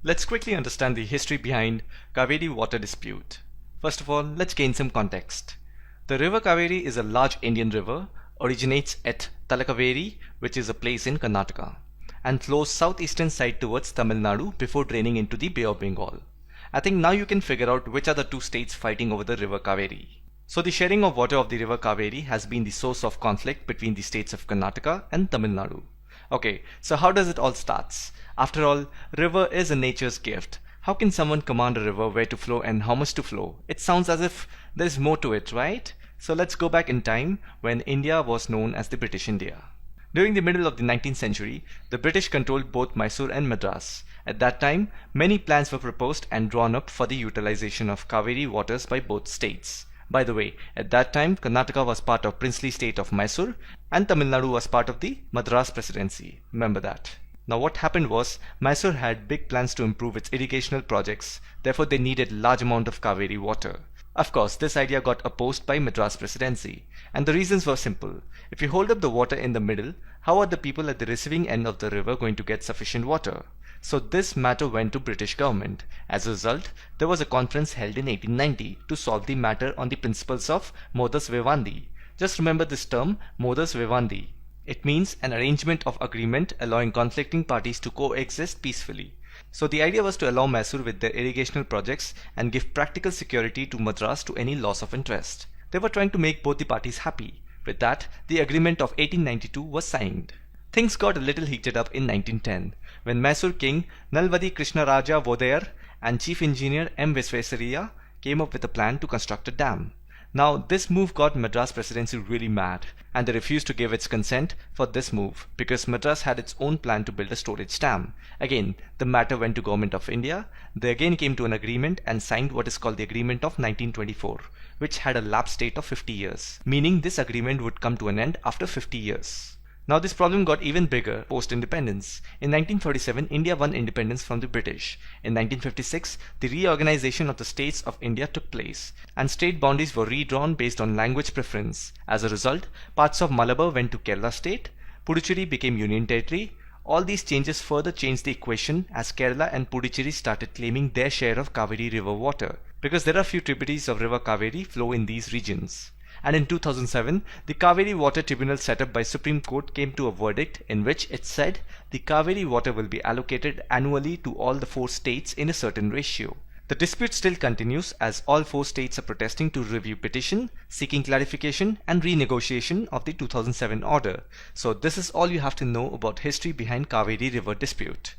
Let's quickly understand the history behind Kaveri water dispute. First of all, let's gain some context. The river Kaveri is a large Indian river, originates at Talakaveri, which is a place in Karnataka, and flows southeastern side towards Tamil Nadu before draining into the Bay of Bengal. I think now you can figure out which are the two states fighting over the river Kaveri. So the sharing of water of the river Kaveri has been the source of conflict between the states of Karnataka and Tamil Nadu. Okay, so how does it all start? After all, river is a nature's gift. How can someone command a river where to flow and how much to flow? It sounds as if there's more to it, right? So let's go back in time when India was known as the British India. During the middle of the 19th century, the British controlled both Mysore and Madras. At that time, many plans were proposed and drawn up for the utilization of Kaveri waters by both states. By the way, at that time, Karnataka was part of princely state of Mysore and Tamil Nadu was part of the Madras presidency. Remember that. Now what happened was, Mysore had big plans to improve its irrigational projects, therefore they needed large amount of Kaveri water. Of course, this idea got opposed by Madras presidency, and the reasons were simple. If you hold up the water in the middle, how are the people at the receiving end of the river going to get sufficient water? So this matter went to British government. As a result, there was a conference held in 1890 to solve the matter on the principles of modus vivendi. Just remember this term, modus vivendi. It means an arrangement of agreement allowing conflicting parties to coexist peacefully. So the idea was to allow Mysore with their irrigational projects and give practical security to Madras to any loss of interest. They were trying to make both the parties happy. With that, the agreement of 1892 was signed. Things got a little heated up in 1910 when Mysore King Nalvadi Krishnaraja Vodayar and Chief Engineer M. Visvesariya came up with a plan to construct a dam. Now this move got Madras presidency really mad and they refused to give its consent for this move because Madras had its own plan to build a storage dam. Again, the matter went to Government of India. They again came to an agreement and signed what is called the Agreement of 1924, which had a lapse date of 50 years, meaning this agreement would come to an end after 50 years. Now this problem got even bigger post-independence. In 1947, India won independence from the British. In 1956, the reorganization of the states of India took place, and state boundaries were redrawn based on language preference. As a result, parts of Malabar went to Kerala state, Puducherry became Union Territory. All these changes further changed the equation as Kerala and Puducherry started claiming their share of Kaveri river water, because there are few tributaries of river Kaveri flow in these regions. And in 2007, the Kaveri Water Tribunal set up by Supreme Court came to a verdict in which it said the Kaveri water will be allocated annually to all the 4 states in a certain ratio. The dispute still continues as all 4 states are protesting to review petition, seeking clarification and renegotiation of the 2007 order. So this is all you have to know about history behind Kaveri River dispute.